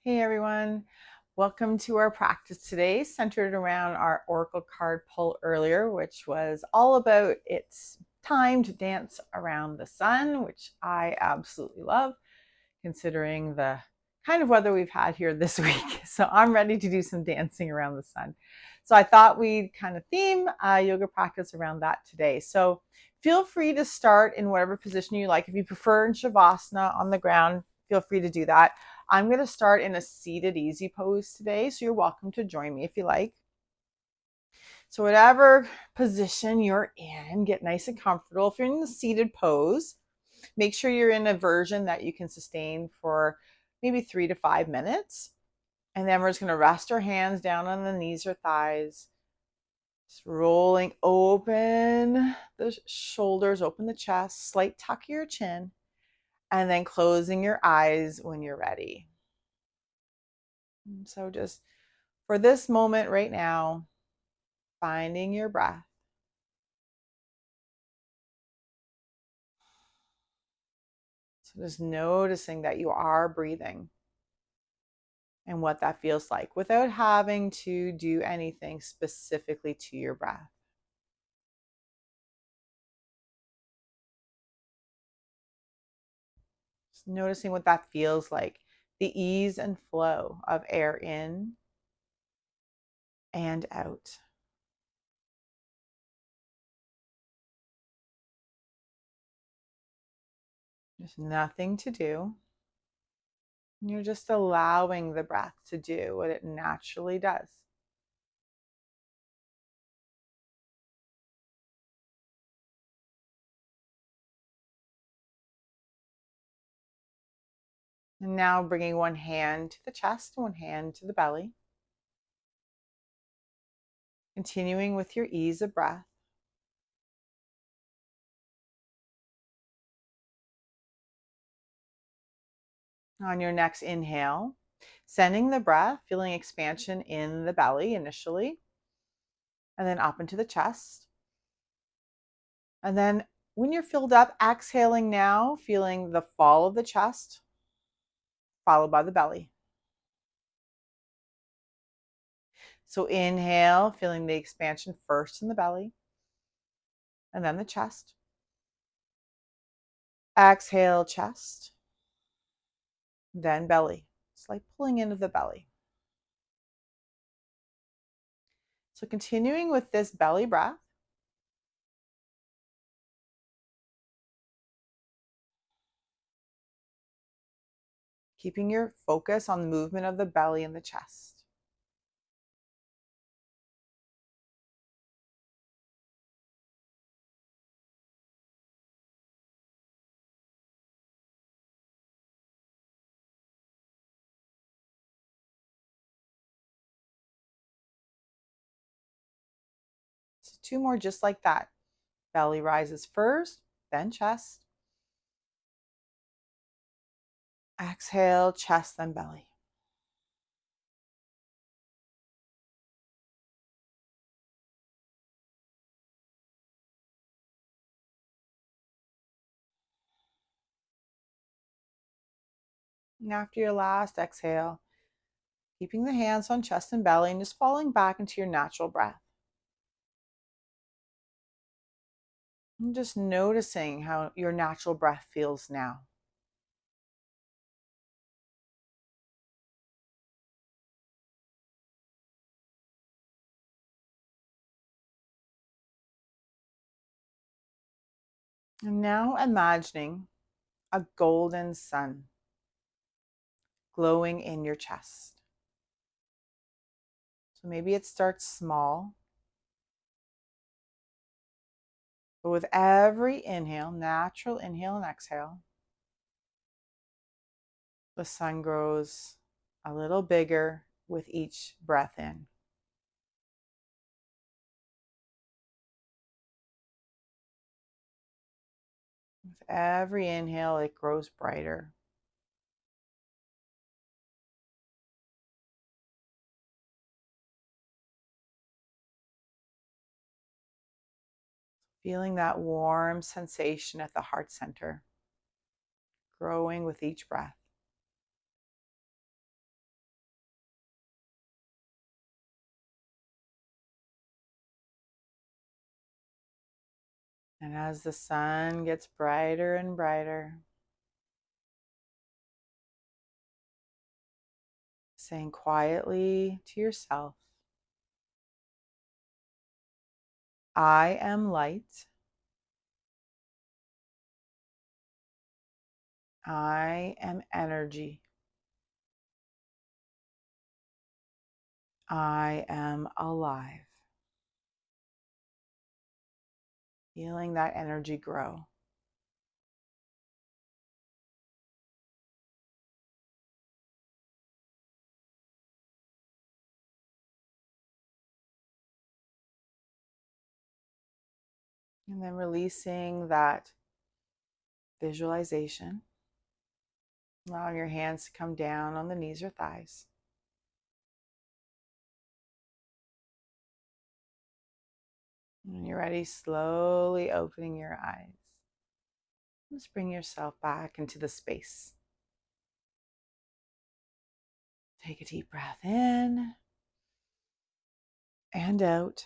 Hey everyone, welcome to our practice today, centered around our Oracle card pull earlier, which was all about it's time to dance around the sun, which I absolutely love considering the kind of weather we've had here this week. So I'm ready to do some dancing around the sun. So I thought we'd kind of theme yoga practice around that today. So feel free to start in whatever position you like. If you prefer in Shavasana on the ground, feel free to do that. I'm going to start in a seated easy pose today, so you're welcome to join me if you like. So whatever position you're in, get nice and comfortable. If you're in the seated pose, make sure you're in a version that you can sustain for maybe 3 to 5 minutes. And then we're just going to rest our hands down on the knees or thighs. Just rolling open the shoulders, open the chest, slight tuck your chin, and then closing your eyes when you're ready. So just for this moment right now, finding your breath. So just noticing that you are breathing and what that feels like without having to do anything specifically to your breath. Just noticing what that feels like, the ease and flow of air in and out. There's nothing to do. You're just allowing the breath to do what it naturally does. And now bringing one hand to the chest, one hand to the belly. Continuing with your ease of breath. On your next inhale, sending the breath, feeling expansion in the belly initially, and then up into the chest. And then when you're filled up, exhaling now, feeling the fall of the chest, followed by the belly. So inhale, feeling the expansion first in the belly, and then the chest. Exhale, chest, then belly. It's like pulling into the belly. So continuing with this belly breath. Keeping your focus on the movement of the belly and the chest. So 2 more just like that. Belly rises first, then chest. Exhale, chest, then belly. And after your last exhale, keeping the hands on chest and belly and just falling back into your natural breath. And just noticing how your natural breath feels now. And now imagining a golden sun glowing in your chest. So maybe it starts small, but with every inhale, natural inhale and exhale, the sun grows a little bigger with each breath in. With every inhale, it grows brighter. Feeling that warm sensation at the heart center, growing with each breath. And as the sun gets brighter and brighter, saying quietly to yourself, I am light. I am energy. I am alive. Feeling that energy grow. And then releasing that visualization. Allowing your hands to come down on the knees or thighs. When you're ready, slowly opening your eyes. Just bring yourself back into the space. Take a deep breath in and out.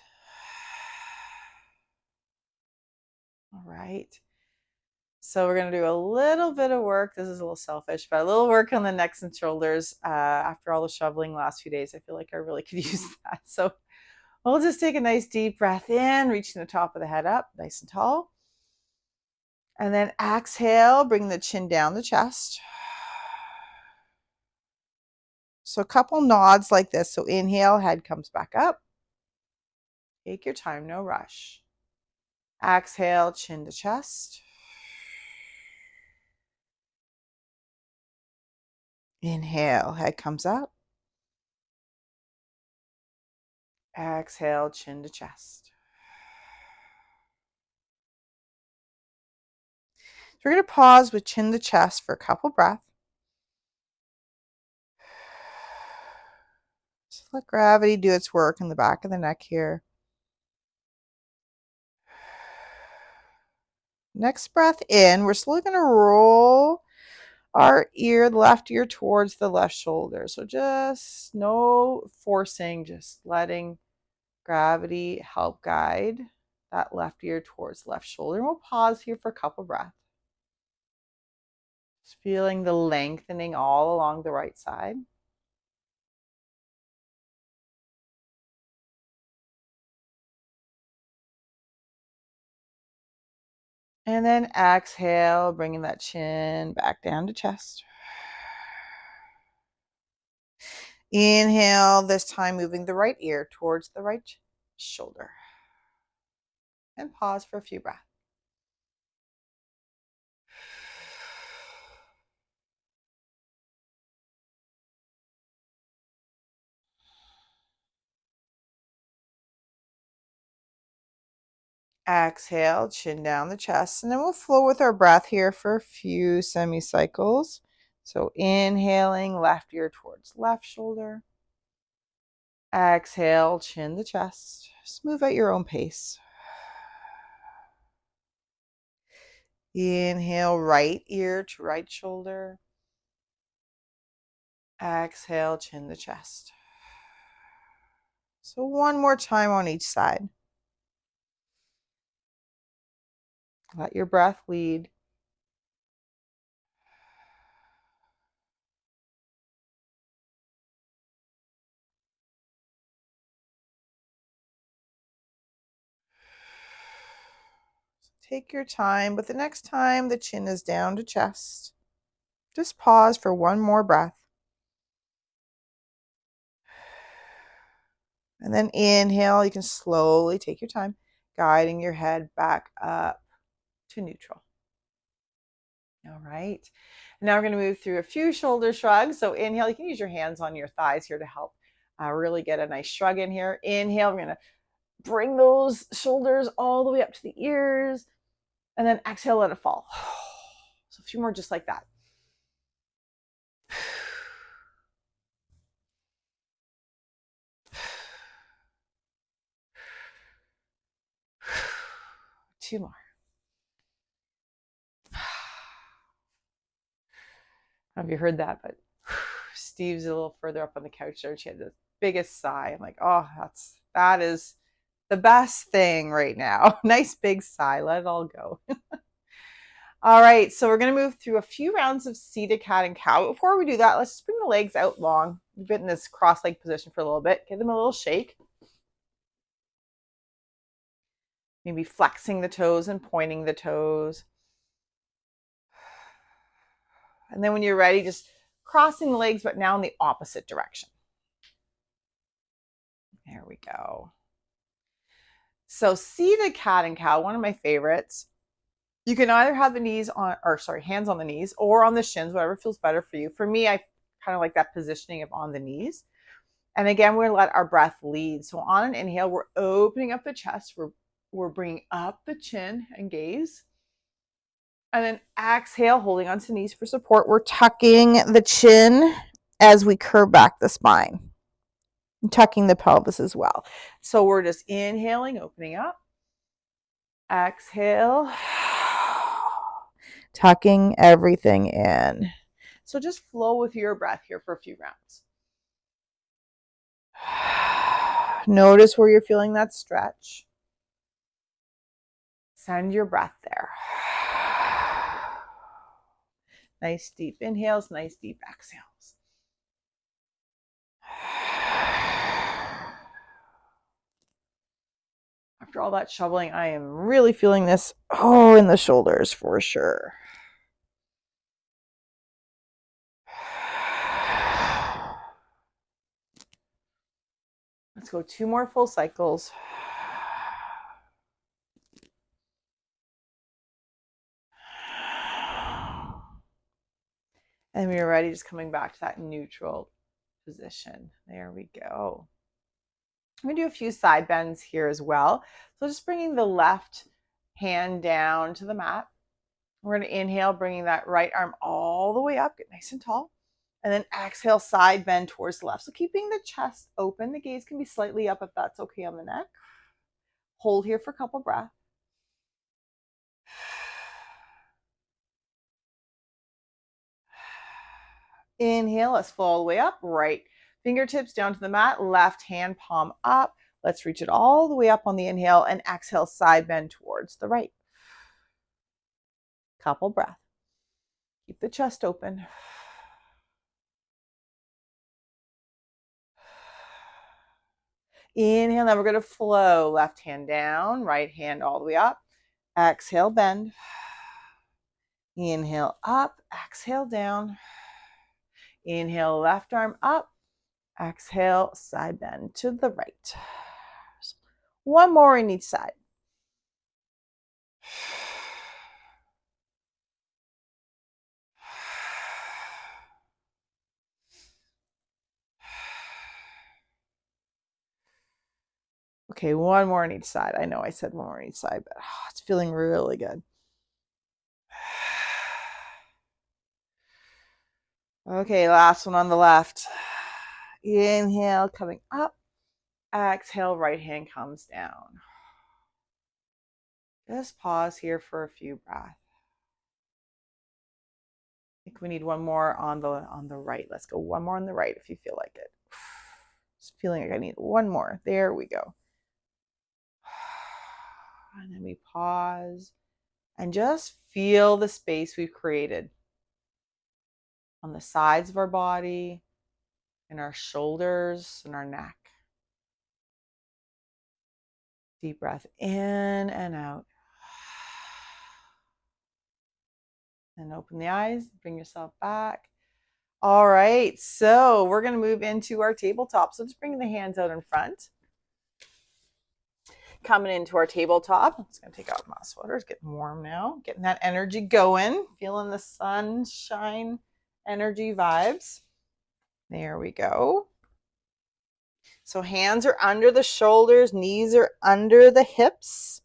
All right. So we're going to do a little bit of work. This is a little selfish, but a little work on the necks and shoulders. After all the shoveling last few days, I feel like I really could use that. So we'll just take a nice deep breath in, reaching the top of the head up, nice and tall. And then exhale, bring the chin down the chest. So a couple nods like this. So inhale, head comes back up. Take your time, no rush. Exhale, chin to chest. Inhale, head comes up. Exhale, chin to chest. So we're going to pause with chin to chest for a couple breaths. Just let gravity do its work in the back of the neck here. Next breath in, we're slowly going to roll our ear, the left ear towards the left shoulder. So just no forcing, just letting gravity help guide that left ear towards the left shoulder. And we'll pause here for a couple breaths. Just feeling the lengthening all along the right side. And then exhale, bringing that chin back down to chest. Inhale, this time moving the right ear towards the right shoulder. And pause for a few breaths. Exhale, chin down the chest, and then we'll flow with our breath here for a few semi-cycles. So inhaling, left ear towards left shoulder. Exhale, chin the chest. Just move at your own pace. Inhale, right ear to right shoulder. Exhale, chin the chest. So one more time on each side. Let your breath lead. Take your time, but the next time the chin is down to chest, just pause for one more breath. And then inhale, you can slowly take your time, guiding your head back up to neutral. All right. Now we're going to move through a few shoulder shrugs. So inhale, you can use your hands on your thighs here to help really get a nice shrug in here. Inhale, we're going to bring those shoulders all the way up to the ears. And then exhale, let it fall. So a few more just like that. Two more. I don't know if you heard that, but Steve's a little further up on the couch there. She had the biggest sigh. I'm like, oh, that is The best thing right now. Nice big sigh. Let it all go. All right, so we're going to move through a few rounds of seated cat and cow. Before we do that, let's just bring the legs out long. We've been in this cross-leg position for a little bit. Give them a little shake. Maybe flexing the toes and pointing the toes. And then when you're ready, just crossing the legs, but now in the opposite direction. There we go. So seated cat and cow, one of my favorites. You can either have the knees on, or sorry, hands on the knees or on the shins, whatever feels better for you. For me, I kind of like that positioning of on the knees. And again, we're going to let our breath lead. So on an inhale, we're opening up the chest. We're bringing up the chin and gaze. And then exhale, holding onto knees for support. We're tucking the chin as we curve back the spine. And tucking the pelvis as well. So we're just inhaling, opening up. Exhale. Tucking everything in. So just flow with your breath here for a few rounds. Notice where you're feeling that stretch. Send your breath there. Nice deep inhales, nice deep exhales. After all that shoveling, I am really feeling this, in the shoulders for sure. Let's go 2 more full cycles. And when you're ready, just coming back to that neutral position. There we go. I'm going to do a few side bends here as well. So just bringing the left hand down to the mat. We're going to inhale, bringing that right arm all the way up, get nice and tall. And then exhale, side bend towards the left. So keeping the chest open, the gaze can be slightly up if that's okay on the neck. Hold here for a couple breaths. Inhale, let's flow all the way up, right fingertips down to the mat, left hand palm up. Let's reach it all the way up on the inhale and exhale, side bend towards the right. Couple breaths. Keep the chest open. Inhale, now we're going to flow. Left hand down, right hand all the way up. Exhale, bend. Inhale, up. Exhale, down. Inhale, left arm up. Exhale, side bend to the right. One more in each side. Okay, one more on each side. I know I said one more on each side, but it's feeling really good. Okay, last one on the left. Inhale, coming up. Exhale, right hand comes down. Just pause here for a few breaths. I think we need one more on the right. Let's go one more on the right if you feel like it. Just feeling like I need one more. There we go. And then we pause and just feel the space we've created on the sides of our body, in our shoulders, and our neck. Deep breath in and out. And open the eyes, bring yourself back. All right, so we're going to move into our tabletop. So just bringing the hands out in front. Coming into our tabletop. I'm just going to take out my sweater. It's getting warm now. Getting that energy going. Feeling the sunshine energy vibes. There we go. So hands are under the shoulders. Knees are under the hips.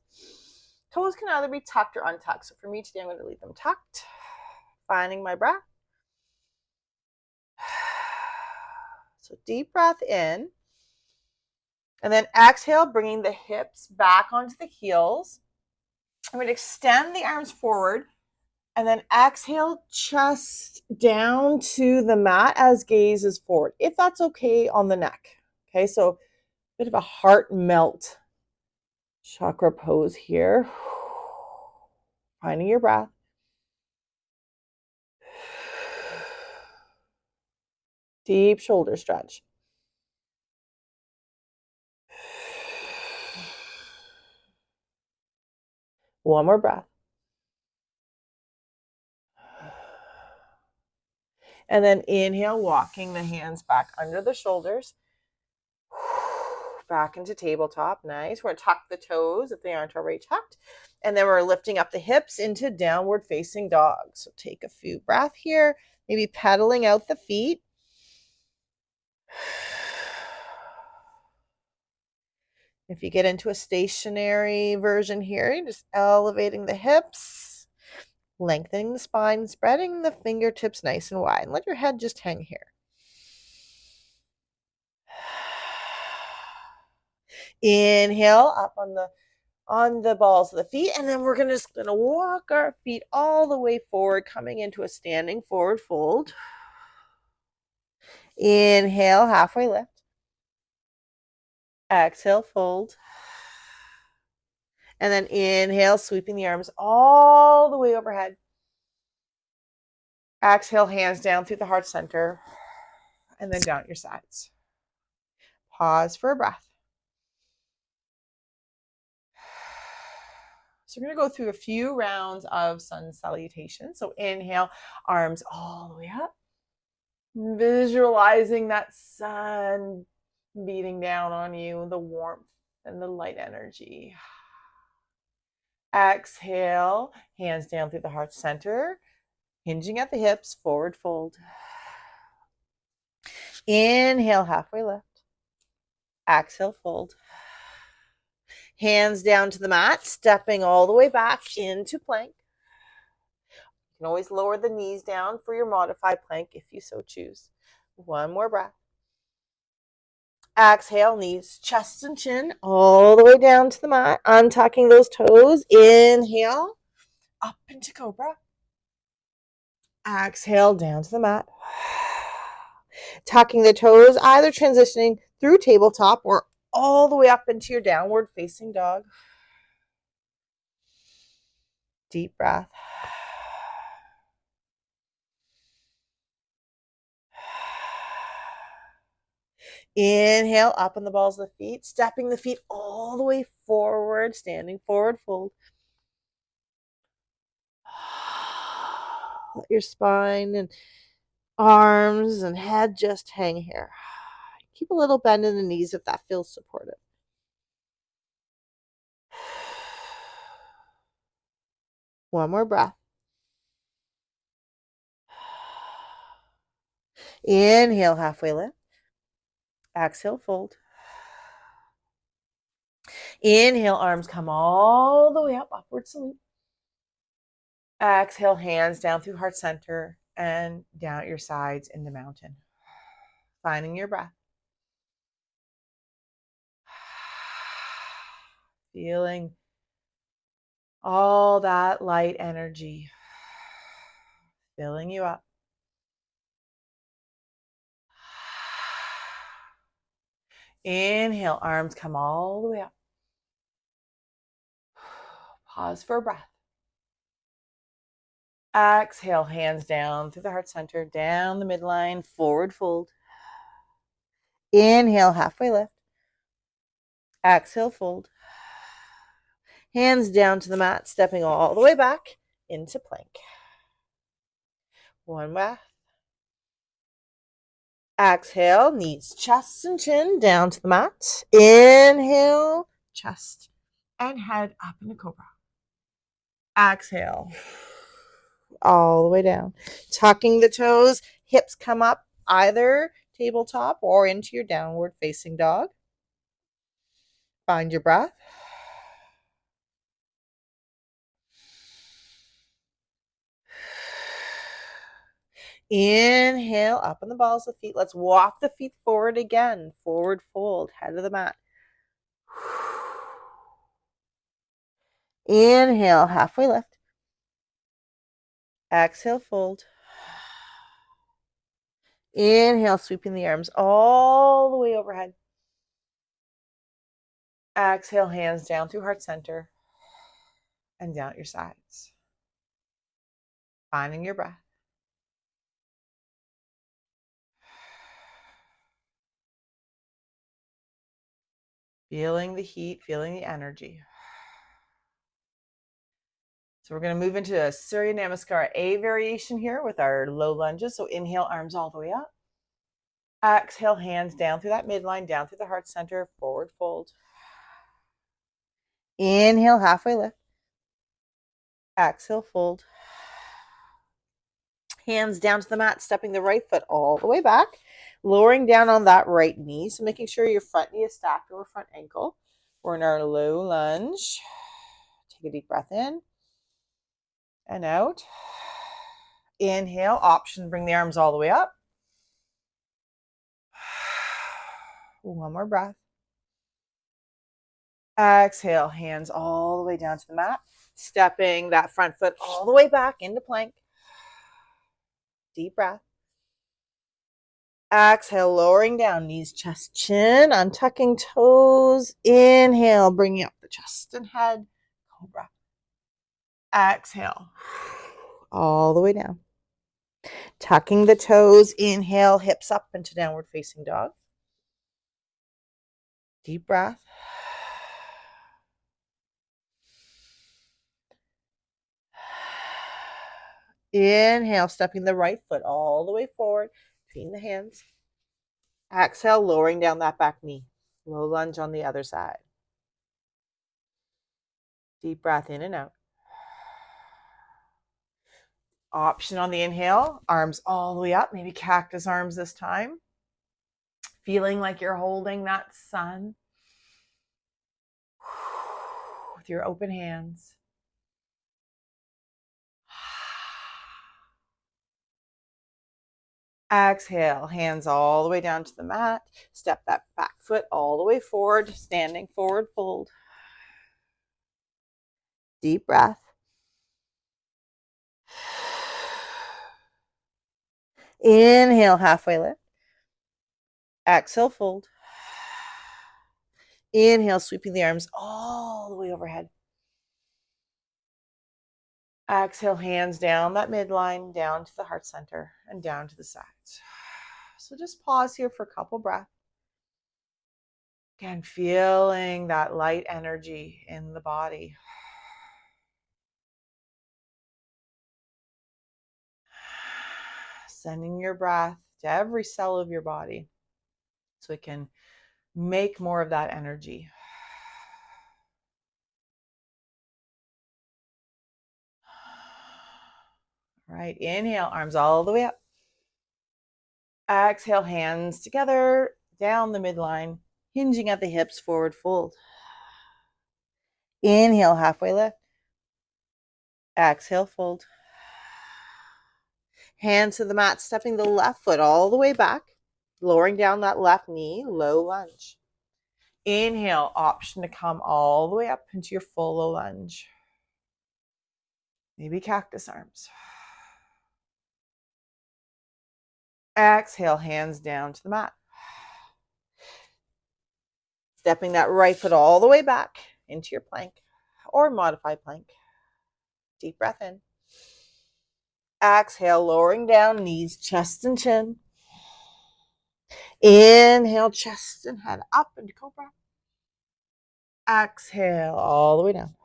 Toes can either be tucked or untucked. So for me today, I'm going to leave them tucked. Finding my breath. So deep breath in. And then exhale, bringing the hips back onto the heels. I'm going to extend the arms forward. And then exhale, chest down to the mat as gaze is forward. If that's okay on the neck. Okay, so a bit of a heart melt Chakra pose here. Finding your breath. Deep shoulder stretch. One more breath. And then inhale, walking the hands back under the shoulders. Back into tabletop. Nice. We're going to tuck the toes if they aren't already tucked. And then we're lifting up the hips into downward facing dog. So take a few breaths here. Maybe pedaling out the feet. If you get into a stationary version here, you're just elevating the hips, lengthening the spine, spreading the fingertips nice and wide. And let your head just hang here. Inhale up on the balls of the feet, and then we're just gonna walk our feet all the way forward, coming into a standing forward fold. Inhale, halfway lift. Exhale, fold. And then inhale, sweeping the arms all the way overhead. Exhale, hands down through the heart center, and then down at your sides. Pause for a breath. So we're going to go through a few rounds of sun salutations. So inhale, arms all the way up. Visualizing that sun beating down on you, the warmth and the light energy. Exhale, hands down through the heart center, hinging at the hips, forward fold. Inhale, halfway lift. Exhale, fold. Hands down to the mat, stepping all the way back into plank. You can always lower the knees down for your modified plank if you so choose. One more breath. Exhale, knees, chest and chin, all the way down to the mat, untucking those toes. Inhale, up into cobra. Exhale, down to the mat. Tucking the toes, either transitioning through tabletop or all the way up into your downward facing dog. Deep breath. Inhale, up on the balls of the feet, stepping the feet all the way forward, standing forward fold. Let your spine and arms and head just hang here. Keep a little bend in the knees if that feels supportive. One more breath. Inhale, halfway lift. Exhale, fold. Inhale, arms come all the way up, upward salute. Exhale, hands down through heart center and down at your sides in the mountain. Finding your breath. Feeling all that light energy filling you up. Inhale, arms come all the way up. Pause for a breath. Exhale, hands down through the heart center, down the midline, forward fold. Inhale, halfway lift. Exhale, fold. Hands down to the mat, stepping all the way back into plank. One breath. Exhale, knees, chest, and chin down to the mat. Inhale, chest and head up into cobra. Exhale, all the way down. Tucking the toes, hips come up either tabletop or into your downward facing dog. Find your breath. Inhale, up on the balls of the feet. Let's walk the feet forward again. Forward fold, head of the mat. Inhale, halfway lift. Exhale, fold. Inhale, sweeping the arms all the way overhead. Exhale, hands down through heart center and down at your sides. Finding your breath. Feeling the heat, feeling the energy. So we're going to move into a Surya Namaskara A variation here with our low lunges. So inhale, arms all the way up. Exhale, hands down through that midline, down through the heart center, forward fold. Inhale, halfway lift. Exhale, fold. Hands down to the mat, stepping the right foot all the way back, lowering down on that right knee. So making sure your front knee is stacked over front ankle. We're in our low lunge. Take a deep breath in and out. Inhale, option, bring the arms all the way up. One more breath. Exhale, hands all the way down to the mat, stepping that front foot all the way back into plank. Deep breath. Exhale, lowering down, knees, chest, chin, untucking toes. Inhale, bringing up the chest and head. Cobra. Exhale, all the way down. Tucking the toes. Inhale, hips up into downward facing dog. Deep breath. Inhale, stepping the right foot all the way forward between the hands. Exhale, lowering down that back knee. Low lunge on the other side. Deep breath in and out. Option on the inhale, arms all the way up, maybe cactus arms this time. Feeling like you're holding that sun with your open hands. Exhale, hands all the way down to the mat. Step that back foot all the way forward, standing forward fold. Deep breath. Inhale, halfway lift. Exhale, fold. Inhale, sweeping the arms all the way overhead. Exhale, hands down that midline, down to the heart center and down to the sides. So just pause here for a couple breaths. Again, feeling that light energy in the body. Sending your breath to every cell of your body so it can make more of that energy. All right, inhale, arms all the way up. Exhale, hands together, down the midline, hinging at the hips, forward fold. Inhale, halfway lift. Exhale, fold. Hands to the mat, stepping the left foot all the way back, lowering down that left knee, low lunge. Inhale, option to come all the way up into your full low lunge. Maybe cactus arms. Exhale, hands down to the mat. Stepping that right foot all the way back into your plank or modified plank. Deep breath in. Exhale, lowering down, knees, chest, and chin. Inhale, chest and head up into cobra. Exhale, all the way down.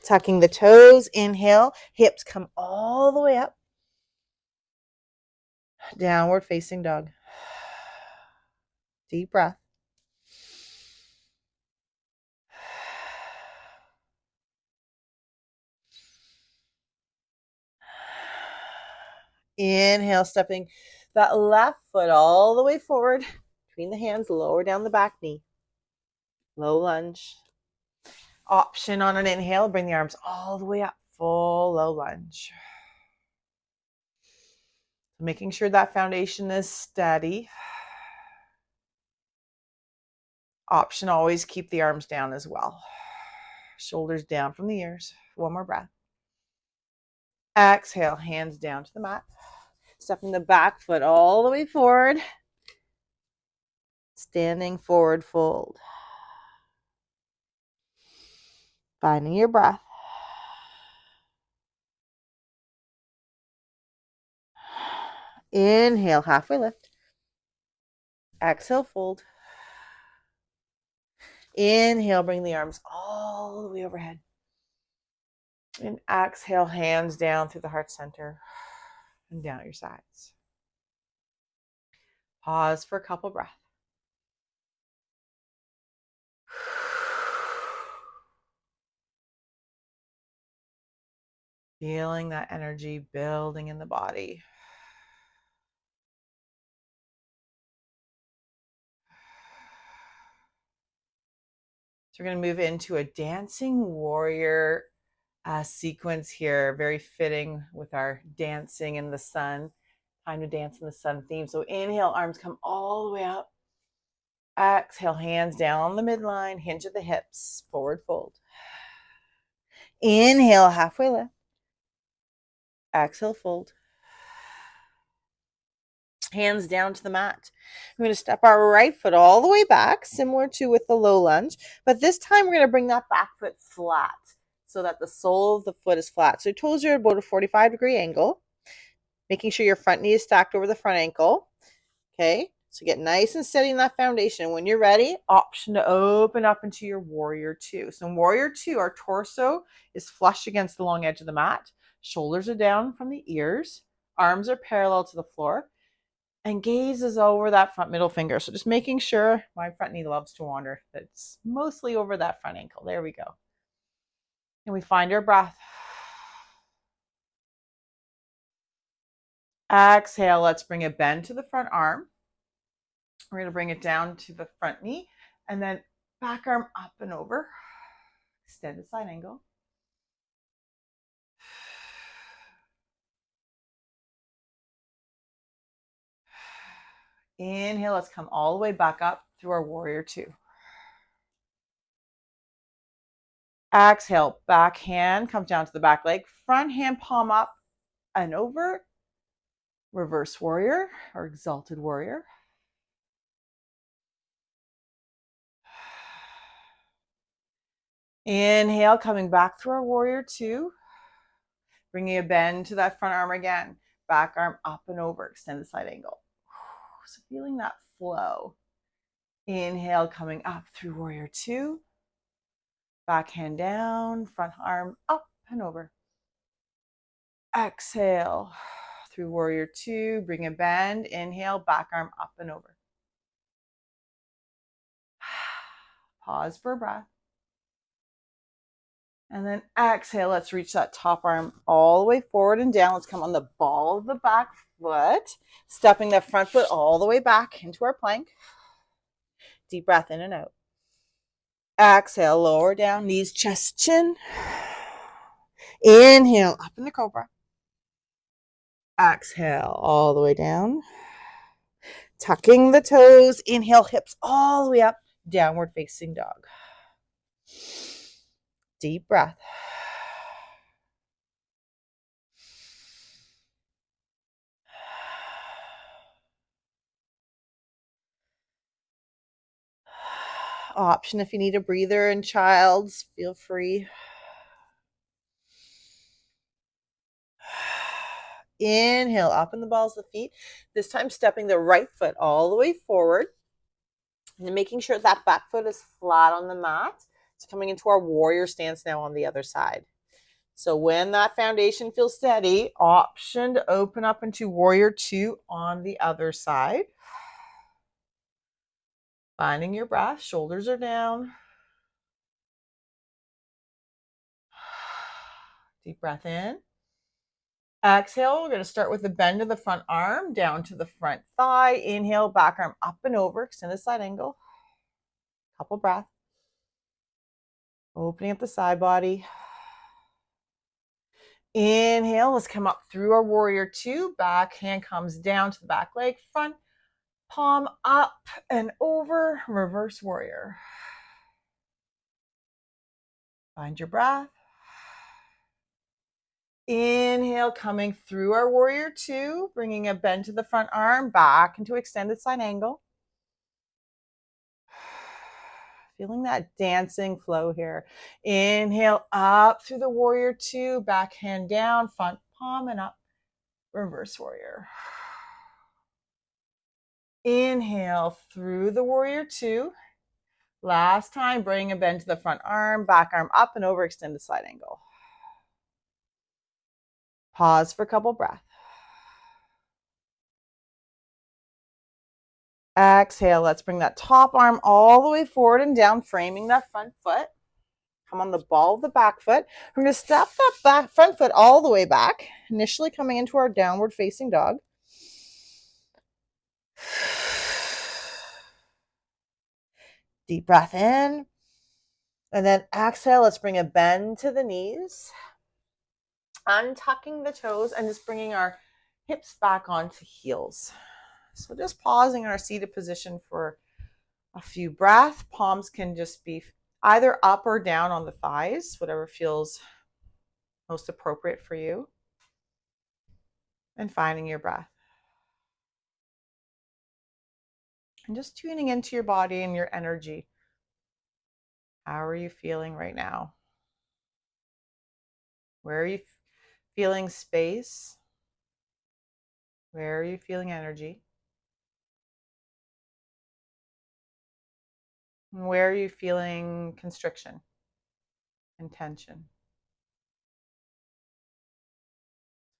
Tucking the toes, inhale, hips come all the way up. Downward facing dog. Deep breath. Inhale, stepping that left foot all the way forward between the hands, lower down the back knee. Low lunge. Option on an inhale, bring the arms all the way up, full low lunge. Making sure that foundation is steady. Option, always keep the arms down as well. Shoulders down from the ears. One more breath. Exhale, hands down to the mat. Stepping the back foot all the way forward. Standing forward fold. Finding your breath. Inhale, halfway lift. Exhale, fold. Inhale, bring the arms all the way overhead. And exhale, hands down through the heart center and down your sides. Pause for a couple breaths. Feeling that energy building in the body. So we're going to move into a dancing warrior sequence here, very fitting with our dancing in the sun. Time to dance in the sun theme. So inhale, arms come all the way up. Exhale, hands down on the midline, hinge at the hips, forward fold. Inhale, halfway lift. Exhale, fold. Hands down to the mat. We're going to step our right foot all the way back, similar to with the low lunge, but this time we're going to bring that back foot flat so that the sole of the foot is flat. So your toes are at about a 45-degree angle, making sure your front knee is stacked over the front ankle. Okay, so get nice and steady in that foundation. When you're ready, option to open up into your warrior two. So in warrior two, our torso is flush against the long edge of the mat. Shoulders are down from the ears. Arms are parallel to the floor. And gaze is over that front middle finger. So just making sure, my front knee loves to wander, that's mostly over that front ankle. There we go. And we find our breath. Exhale, let's bring a bend to the front arm. We're going to bring it down to the front knee and then back arm up and over. Extended side angle. Inhale, let's come all the way back up through our warrior two. Exhale, back hand comes down to the back leg. Front hand palm up and over. Reverse warrior or exalted warrior. Inhale, coming back through our warrior two. Bringing a bend to that front arm again. Back arm up and over, extended side angle. So feeling that flow. Inhale, coming up through warrior two. Back hand down, front arm up and over. Exhale through warrior two, bring a bend. Inhale, back arm up and over. Pause for a breath. And then exhale, let's reach that top arm all the way forward and down. Let's come on the ball of the back foot, stepping that front foot all the way back into our plank. Deep breath in and out. Exhale, lower down, knees, chest, chin. Inhale, up in the cobra. Exhale, all the way down. Tucking the toes. Inhale, hips all the way up. Downward facing dog. Deep breath. Option if you need a breather in child's, feel free. Inhale, up in the balls of the feet. This time stepping the right foot all the way forward. And making sure that back foot is flat on the mat. It's coming into our warrior stance now on the other side. So when that foundation feels steady, option to open up into warrior two on the other side. Finding your breath, shoulders are down. Deep breath in. Exhale, we're going to start with the bend of the front arm down to the front thigh. Inhale, back arm up and over, extended side angle. Couple breaths. Opening up the side body. Inhale, let's come up through our warrior two. Back hand comes down to the back leg, front palm up and over, reverse warrior. Find your breath. Inhale, coming through our warrior two, bringing a bend to the front arm, back into extended side angle. Feeling that dancing flow here. Inhale up through the warrior two, back hand down, front palm and up, reverse warrior. Inhale through the warrior two. Last time, bring a bend to the front arm, back arm up and over, extended side angle. Pause for a couple breaths. Exhale, let's bring that top arm all the way forward and down, framing that front foot. Come on the ball of the back foot. We're going to step that front foot all the way back, initially coming into our downward facing dog. Deep breath in. And then exhale, let's bring a bend to the knees. Untucking the toes and just bringing our hips back onto heels. So just pausing in our seated position for a few breaths. Palms can just be either up or down on the thighs, whatever feels most appropriate for you. And finding your breath. And just tuning into your body and your energy. How are you feeling right now? Where are you feeling space? Where are you feeling energy? And where are you feeling constriction and tension?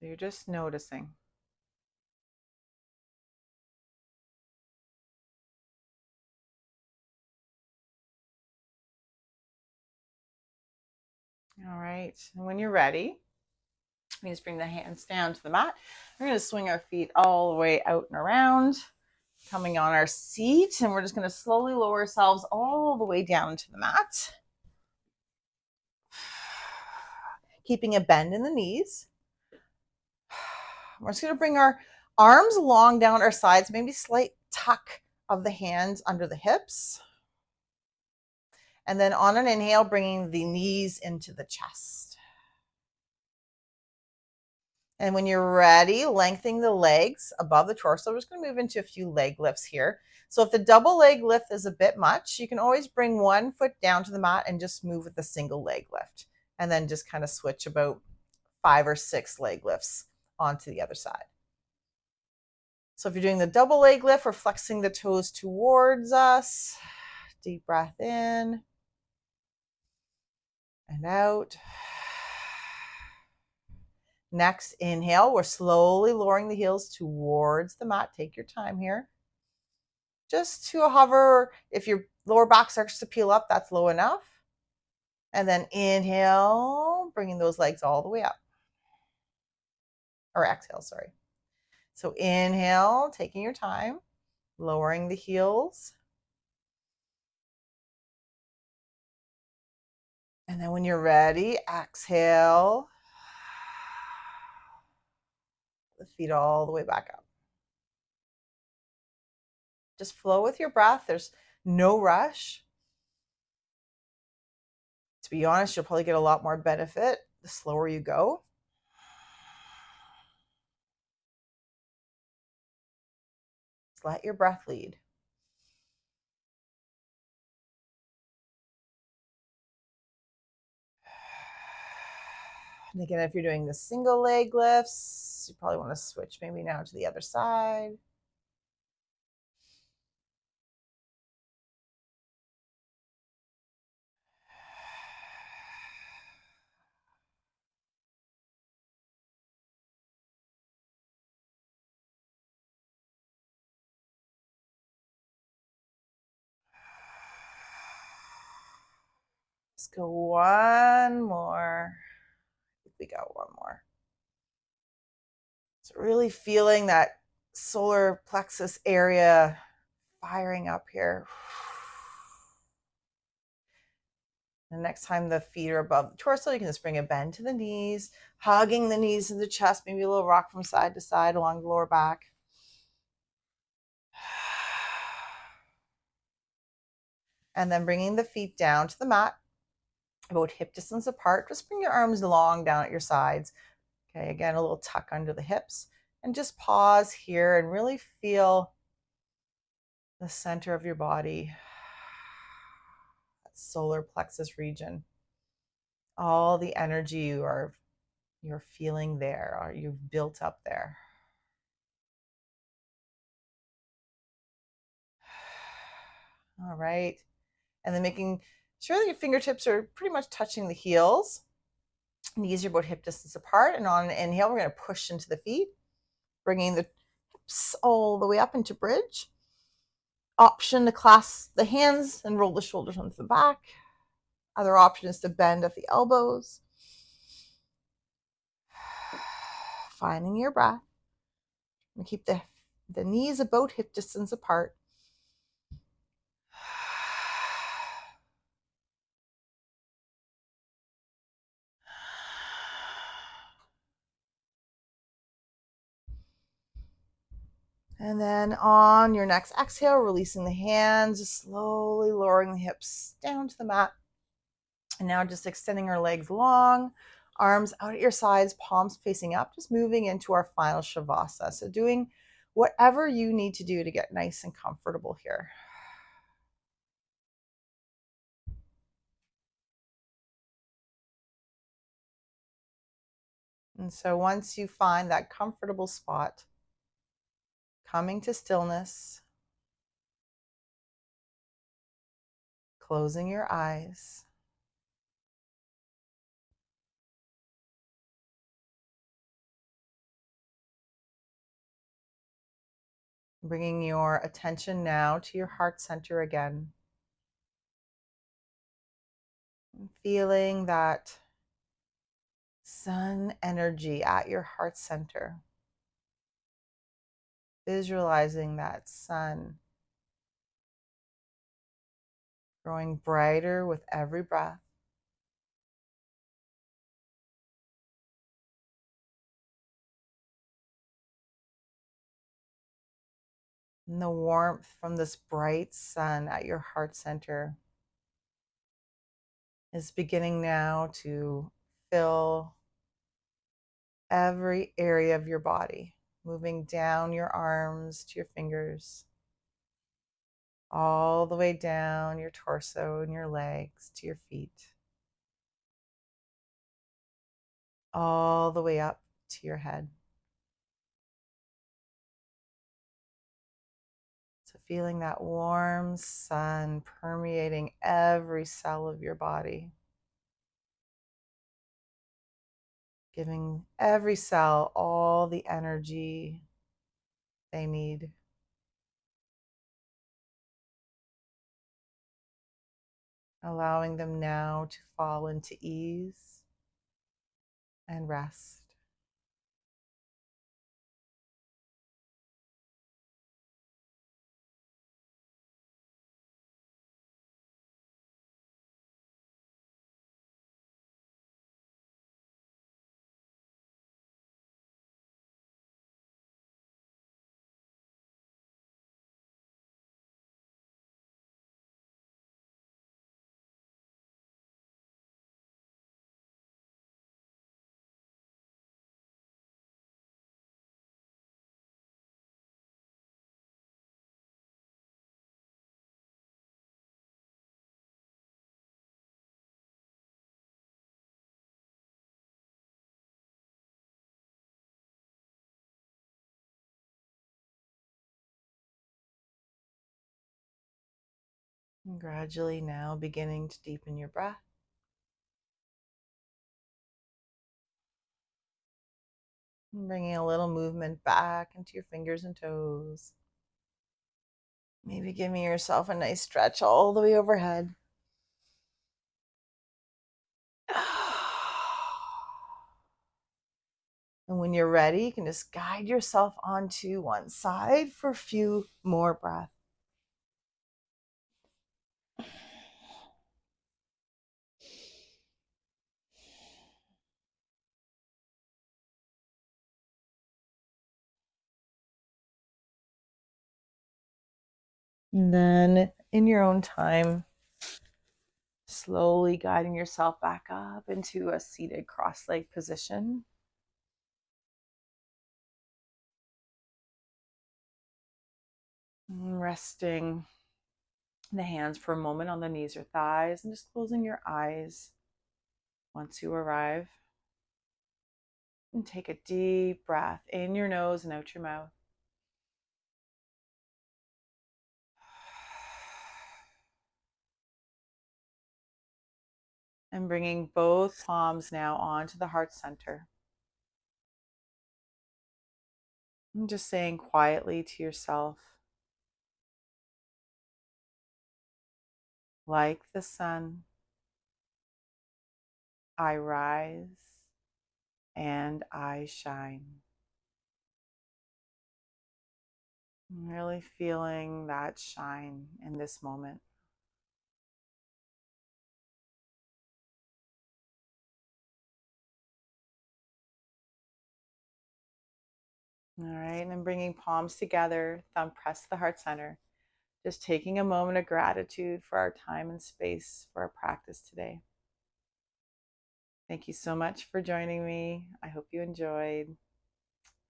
So you're just noticing. All right, and when you're ready, we just bring the hands down to the mat. We're going to swing our feet all the way out and around, coming on our seat, and we're just going to slowly lower ourselves all the way down to the mat. Keeping a bend in the knees. We're just going to bring our arms long down our sides, maybe slight tuck of the hands under the hips. And then on an inhale, bringing the knees into the chest. And when you're ready, lengthening the legs above the torso. We're just going to move into a few leg lifts here. So if the double leg lift is a bit much, you can always bring one foot down to the mat and just move with a single leg lift. And then just kind of switch about 5 or 6 leg lifts onto the other side. So if you're doing the double leg lift, we're flexing the toes towards us. Deep breath in and out. Next, inhale. We're slowly lowering the heels towards the mat. Take your time here. Just to hover. If your lower back starts to peel up, that's low enough. And then inhale, bringing those legs all the way up. Or exhale, sorry. So inhale, taking your time, lowering the heels. And then when you're ready, exhale. The feet all the way back up. Just flow with your breath. There's no rush. To be honest, you'll probably get a lot more benefit the slower you go. Just let your breath lead. And again, if you're doing the single leg lifts, you probably want to switch maybe now to the other side. Let's go one more. I think we got one more. So really feeling that solar plexus area firing up here. And next time the feet are above the torso, you can just bring a bend to the knees, hugging the knees to the chest, maybe a little rock from side to side along the lower back. And then bringing the feet down to the mat, about hip distance apart. Just bring your arms long down at your sides. Okay, again, a little tuck under the hips. And just pause here and really feel the center of your body. solar plexus region. All the energy you're feeling there, or you've built up there. All right. And then making sure that your fingertips are pretty much touching the heels. Knees are about hip distance apart. And on an inhale, we're going to push into the feet, bringing the hips all the way up into bridge. Option to clasp the hands and roll the shoulders onto the back. Other option is to bend at the elbows. Finding your breath. And keep the knees about hip distance apart. And then on your next exhale, releasing the hands, slowly lowering the hips down to the mat. And now just extending our legs long, arms out at your sides, palms facing up, just moving into our final Shavasana. So doing whatever you need to do to get nice and comfortable here. And so once you find that comfortable spot, coming to stillness, closing your eyes, bringing your attention now to your heart center again, and feeling that sun energy at your heart center, visualizing that sun growing brighter with every breath. And the warmth from this bright sun at your heart center is beginning now to fill every area of your body, moving down your arms to your fingers, all the way down your torso and your legs to your feet, all the way up to your head. So feeling that warm sun permeating every cell of your body, giving every cell all the energy they need. Allowing them now to fall into ease and rest. And gradually now beginning to deepen your breath. And bringing a little movement back into your fingers and toes. Maybe giving yourself a nice stretch all the way overhead. And when you're ready, you can just guide yourself onto one side for a few more breaths. And then in your own time, slowly guiding yourself back up into a seated cross-legged position. Resting The hands for a moment on the knees or thighs, and just closing your eyes once you arrive. And take a deep breath in your nose and out your mouth. And bringing both palms now onto the heart center. And just saying quietly to yourself, like the sun, I rise and I shine. I'm really feeling that shine in this moment. All right, and then bringing palms together, thumb press to the heart center. Just taking a moment of gratitude for our time and space for our practice today. Thank you so much for joining me. I hope you enjoyed.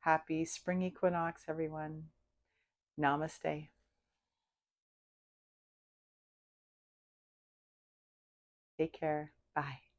Happy spring equinox, everyone. Namaste. Take care. Bye.